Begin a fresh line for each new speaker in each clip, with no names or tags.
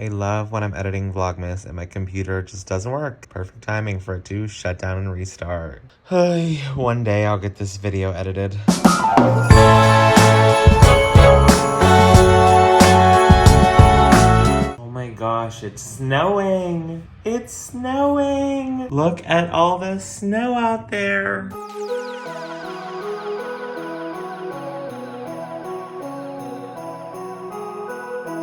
I love when I'm editing Vlogmas and my computer just doesn't work. Perfect timing for it to shut down and restart. One day I'll get this video edited. Oh my gosh, it's snowing! It's snowing! Look at all the snow out there!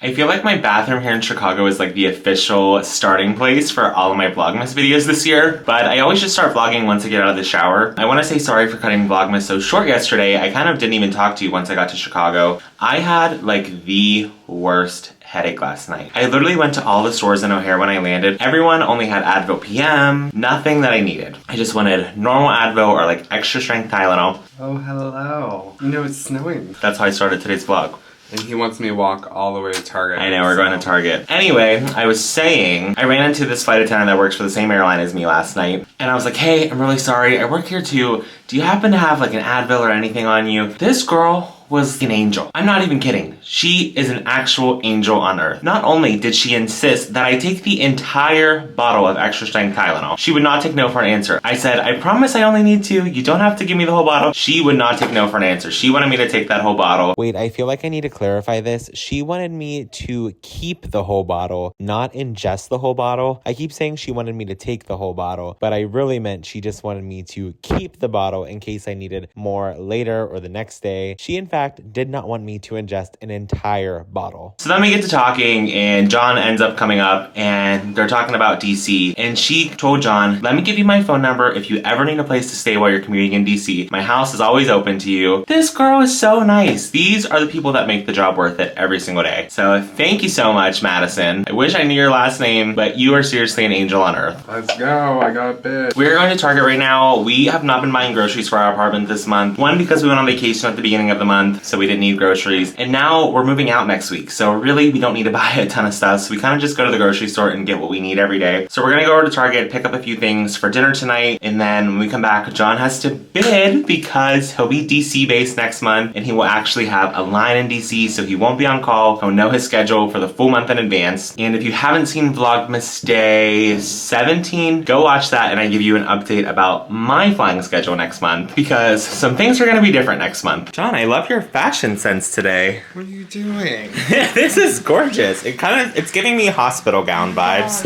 I feel like my bathroom here in Chicago is like the official starting place for all of my Vlogmas videos this year, but I always just start vlogging once I get out of the shower. I want to say sorry for cutting Vlogmas so short yesterday. I kind of didn't even talk to you once I got to Chicago. I had like the worst headache last night. I literally went to all the stores in O'Hare when I landed. Everyone only had Advil PM, nothing that I needed. I just wanted normal Advil or like extra strength Tylenol.
Oh, hello. You know it's snowing.
That's how I started today's vlog.
And he wants me to walk all the way to Target.
I know, we're going to Target. Anyway, I was saying, I ran into this flight attendant that works for the same airline as me last night. And I was like, hey, I'm really sorry. I work here too. Do you happen to have like an Advil or anything on you? This girl was an angel. I'm not even kidding. She is an actual angel on earth. Not only did she insist that I take the entire bottle of extra strength Tylenol, she would not take no for an answer. I said, I promise I only need 2. You don't have to give me the whole bottle. She would not take no for an answer. She wanted me to take that whole bottle. Wait, I feel like I need to clarify this. She wanted me to keep the whole bottle, not ingest the whole bottle. I keep saying she wanted me to take the whole bottle, but I really meant she just wanted me to keep the bottle in case I needed more later or the next day. She, in fact, did not want me to ingest an entire bottle. So then we get to talking and John ends up coming up and they're talking about DC, and she told John, let me give you my phone number if you ever need a place to stay while you're commuting in DC. My house is always open to you. This girl is so nice. These are the people that make the job worth it every single day. So thank you so much, Madison. I wish I knew your last name, but you are seriously an angel on earth.
Let's go, I got a bit.
We're going to Target right now. We have not been buying groceries for our apartment this month. One, because we went on vacation at the beginning of the month, so we didn't need groceries. And now we're moving out next week, so really we don't need to buy a ton of stuff. So we kind of just go to the grocery store and get what we need every day. So we're gonna go over to Target, pick up a few things for dinner tonight, and then when we come back, John has to bid because he'll be DC based next month and he will actually have a line in DC, so he won't be on call. He'll know his schedule for the full month in advance. And if you haven't seen Vlogmas Day 17, go watch that and I give you an update about my flying schedule next month because some things are gonna be different next month. John, I love your fashion sense today.
What are you doing?
This is gorgeous. It's giving me hospital gown vibes.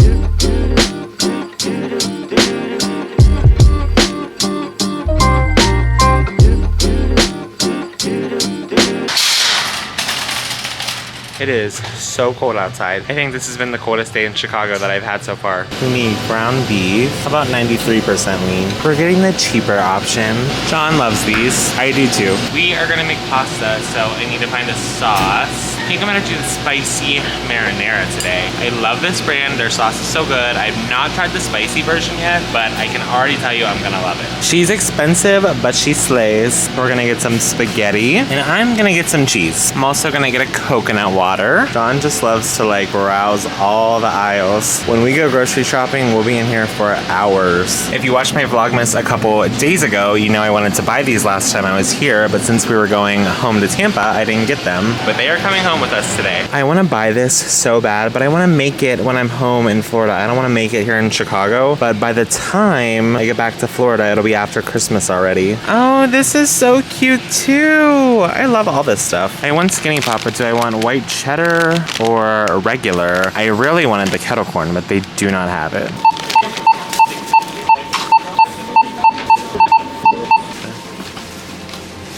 It is so cold outside. I think this has been the coldest day in Chicago that I've had so far. We need ground beef, about 93% lean. We're getting the cheaper option. John loves these. I do too. We are gonna make pasta, so I need to find a sauce. I think I'm gonna do the spicy marinara today. I love this brand. Their sauce is so good. I've not tried the spicy version yet, but I can already tell you I'm gonna love it. She's expensive, but she slays. We're gonna get some spaghetti, and I'm gonna get some cheese. I'm also gonna get a coconut water. John just loves to like browse all the aisles. When we go grocery shopping, we'll be in here for hours. If you watched my Vlogmas a couple days ago, you know I wanted to buy these last time I was here, but since we were going home to Tampa, I didn't get them. But they are coming home with us today. I want to buy this so bad, but I want to make it when I'm home in Florida. I don't want to make it here in Chicago, but by the time I get back to Florida, it'll be after Christmas already. Oh, this is so cute too. I love all this stuff. I want Skinny Pop, but do I want white cheddar or regular? I really wanted the kettle corn, but they do not have it.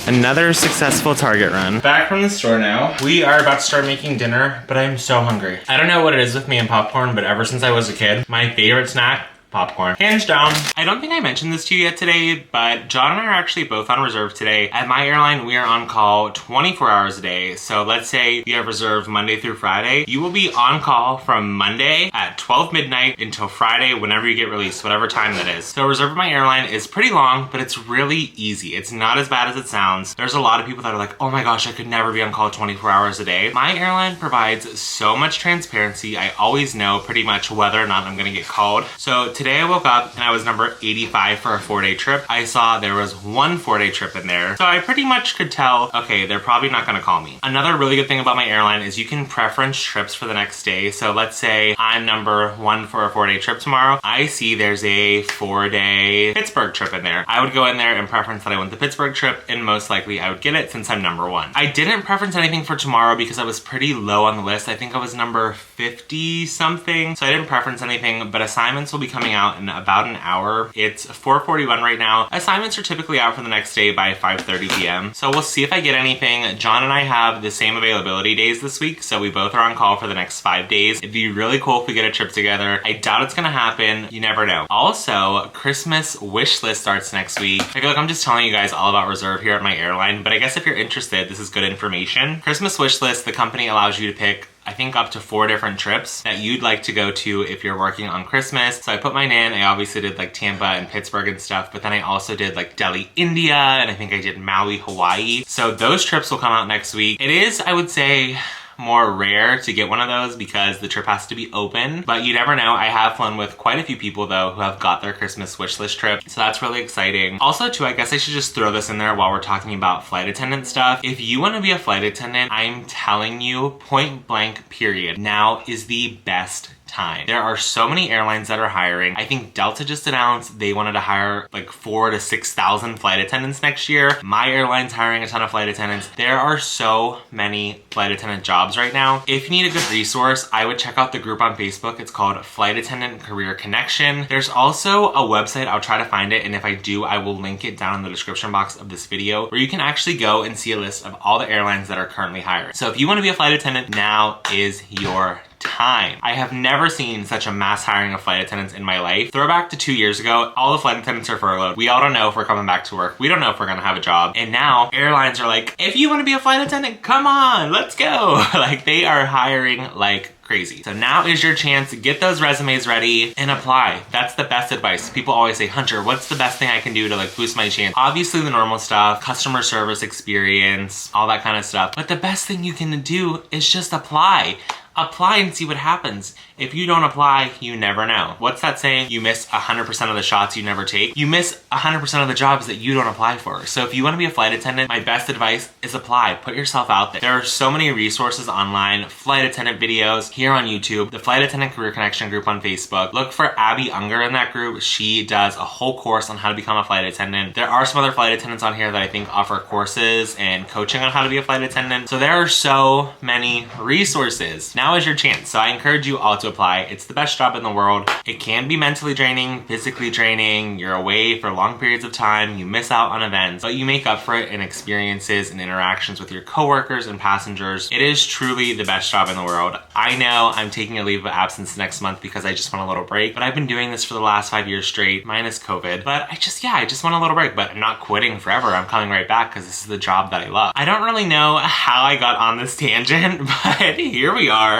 Another successful Target run. Back from the store now. We are about to start making dinner, but I'm so hungry. I don't know what it is with me and popcorn, but ever since I was a kid, my favorite snack, popcorn. Hands down. I don't think I mentioned this to you yet today, but John and I are actually both on reserve today. At my airline, we are on call 24 hours a day. So let's say you have reserved Monday through Friday. You will be on call from Monday at 12 midnight until Friday whenever you get released, whatever time that is. So reserve at my airline is pretty long, but it's really easy. It's not as bad as it sounds. There's a lot of people that are like, oh my gosh, I could never be on call 24 hours a day. My airline provides so much transparency. I always know pretty much whether or not I'm gonna get called. So today today I woke up and I was number 85 for a 4-day trip. I saw there was one 4-day trip in there. So I pretty much could tell, okay, they're probably not gonna call me. Another really good thing about my airline is you can preference trips for the next day. So let's say I'm number 1 for a 4-day trip tomorrow. I see there's a 4-day Pittsburgh trip in there. I would go in there and preference that I want the Pittsburgh trip, and most likely I would get it since I'm number 1. I didn't preference anything for tomorrow because I was pretty low on the list. I think I was number 50 something. So I didn't preference anything, but assignments will be coming out in about an hour. It's 4:41 right now. Assignments are typically out for the next day by 5:30 p.m. So we'll see if I get anything. John and I have the same availability days this week, so we both are on call for the next 5 days. It'd be really cool if we get a trip together. I doubt it's gonna happen. You never know. Also, Christmas wish list starts next week. I feel like I'm just telling you guys all about Reserve here at my airline, but I guess if you're interested, this is good information. Christmas wish list, the company allows you to pick I think up to 4 different trips that you'd like to go to if you're working on Christmas. So I put mine in. I obviously did like Tampa and Pittsburgh and stuff, but then I also did like Delhi, India, and I think I did Maui, Hawaii. So those trips will come out next week. It is, I would say, more rare to get one of those because the trip has to be open, but you never know. I have flown with quite a few people though who have got their Christmas wish list trip, so that's really exciting. Also too, I guess I should just throw this in there while we're talking about flight attendant stuff. If you want to be a flight attendant, I'm telling you, point blank period, now is the best time. There are so many airlines that are hiring. I think Delta just announced they wanted to hire like 4,000 to 6,000 flight attendants next year. My airline's hiring a ton of flight attendants. There are so many flight attendant jobs right now. If you need a good resource, I would check out the group on Facebook. It's called Flight Attendant Career Connection. There's also a website. I'll try to find it, and if I do, I will link it down in the description box of this video, where you can actually go and see a list of all the airlines that are currently hiring. So if you want to be a flight attendant, now is your time. I have never seen such a mass hiring of flight attendants in my life. Throwback to 2 years ago, all the flight attendants are furloughed. We all don't know if we're coming back to work. We don't know if we're gonna have a job. And now airlines are like, if you want to be a flight attendant, come on, let's go. Like, they are hiring like crazy. So now is your chance to get those resumes ready and apply. That's the best advice. People always say, Hunter, what's the best thing I can do to like boost my chance? Obviously the normal stuff, customer service experience, all that kind of stuff. But the best thing you can do is just apply. Apply and see what happens. If you don't apply, you never know. What's that saying? You miss 100% of the shots you never take. You miss 100% of the jobs that you don't apply for. So if you want to be a flight attendant, my best advice is apply. Put yourself out there. There are so many resources online, flight attendant videos here on YouTube, the Flight Attendant Career Connection group on Facebook. Look for Abby Unger in that group. She does a whole course on how to become a flight attendant. There are some other flight attendants on here that I think offer courses and coaching on how to be a flight attendant. So there are so many resources. Now is your chance. So I encourage you all to apply. It's the best job in the world. It can be mentally draining, physically draining. You're away for long periods of time. You miss out on events, but you make up for it in experiences and interactions with your coworkers and passengers. It is truly the best job in the world. I know I'm taking a leave of absence next month because I just want a little break, but I've been doing this for the last 5 years straight, minus COVID. But I just want a little break, but I'm not quitting forever. I'm coming right back because this is the job that I love. I don't really know how I got on this tangent, but here we are.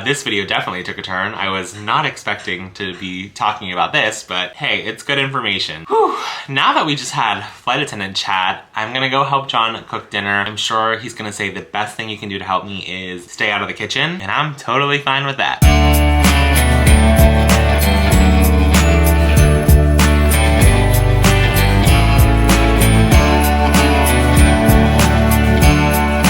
This video definitely took a turn. I was not expecting to be talking about this, but hey, it's good information. Whew. Now that we just had flight attendant chat, I'm gonna go help John cook dinner. I'm sure he's gonna say the best thing you can do to help me is stay out of the kitchen, and I'm totally fine with that.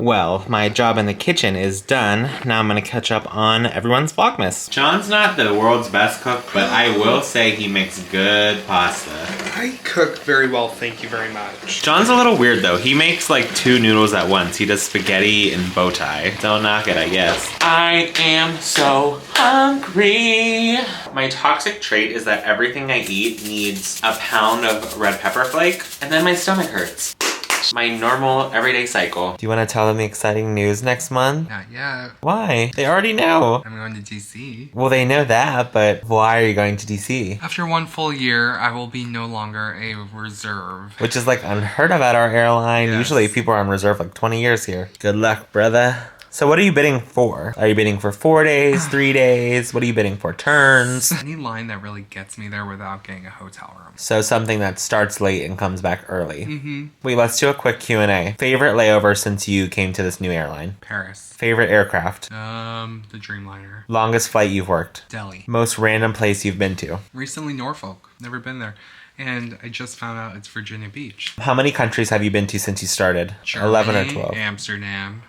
Well, my job in the kitchen is done. Now I'm gonna catch up on everyone's Vlogmas. John's not the world's best cook, but I will say he makes good pasta.
I cook very well, thank you very much.
John's a little weird though. He makes like 2 noodles at once. He does spaghetti and bow tie. Don't knock it, I guess. I am so hungry. My toxic trait is that everything I eat needs a pound of red pepper flake, and then my stomach hurts. My normal everyday cycle. Do you want to tell them the exciting news next month?
Not yet.
Why? They already know.
I'm going to DC.
Well, they know that, but why are you going to DC?
After 1 full year, I will be no longer a reserve.
Which is like unheard of at our airline.
Yes.
Usually people are on reserve like 20 years here. Good luck, brother. So what are you bidding for? Are you bidding for 4 days, 3 days? What are you bidding for? Turns?
Any line that really gets me there without getting a hotel room.
So something that starts late and comes back early. Wait, let's do a quick Q&A. Favorite layover since you came to this new airline?
Paris.
Favorite aircraft?
The Dreamliner.
Longest flight you've worked?
Delhi.
Most random place you've been to?
Recently Norfolk. Never been there. And I just found out it's Virginia Beach.
How many countries have you been to since you started?
Germany,
11 or 12?
Amsterdam,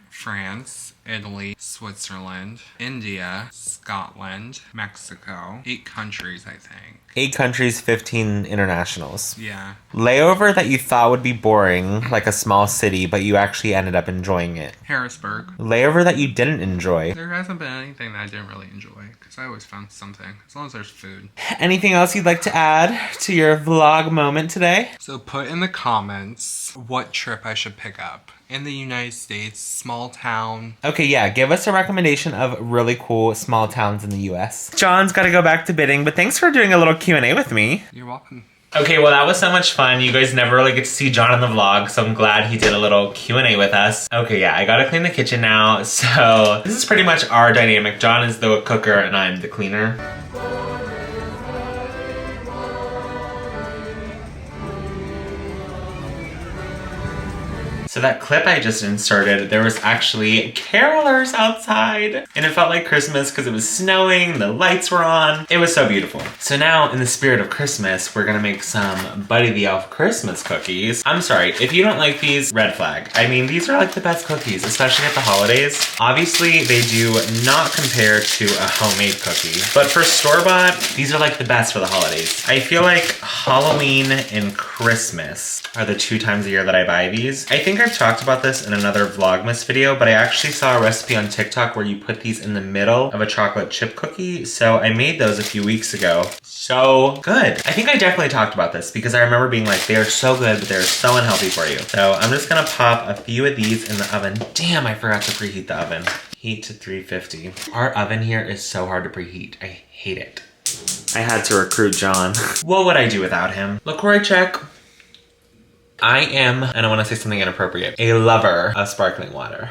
France, Italy, Switzerland, India, Scotland, Mexico. 8 countries, I think.
8 countries, 15 internationals.
Yeah.
Layover that you thought would be boring, like a small city, but you actually ended up enjoying it.
Harrisburg.
Layover that you didn't enjoy.
There hasn't been anything that I didn't really enjoy, because I always found something, as long as there's food.
Anything else you'd like to add to your vlog moment today?
So put in the comments what trip I should pick up. In the United States, small town.
Okay, yeah, give us a recommendation of really cool small towns in the US. John's got to go back to bidding, but thanks for doing a little Q&A with me.
You're welcome.
Okay, well that was so much fun. You guys never really get to see John in the vlog, so I'm glad he did a little Q&A with us. Okay, yeah, I gotta clean the kitchen now. So this is pretty much our dynamic. John is the cooker and I'm the cleaner. So that clip I just inserted, there was actually carolers outside. And it felt like Christmas because it was snowing, the lights were on. It was so beautiful. So now, in the spirit of Christmas, we're gonna make some Buddy the Elf Christmas cookies. I'm sorry, if you don't like these, red flag. I mean, these are like the best cookies, especially at the holidays. Obviously, they do not compare to a homemade cookie. But for store-bought, these are like the best for the holidays. I feel like Halloween and Christmas are the 2 times a year that I buy these. I think I've talked about this in another Vlogmas video, but I actually saw a recipe on TikTok where you put these in the middle of a chocolate chip cookie, so I made those a few weeks ago. So good. I think I definitely talked about this because I remember being like, they are so good, but they're so unhealthy for you. So I'm just gonna pop a few of these in the oven. Damn, I forgot to preheat the oven. Heat to 350. Our oven here is so hard to preheat. I hate it. I had to recruit John. What would I do without him? Look where I check. I am, and I want to say something inappropriate, a lover of sparkling water.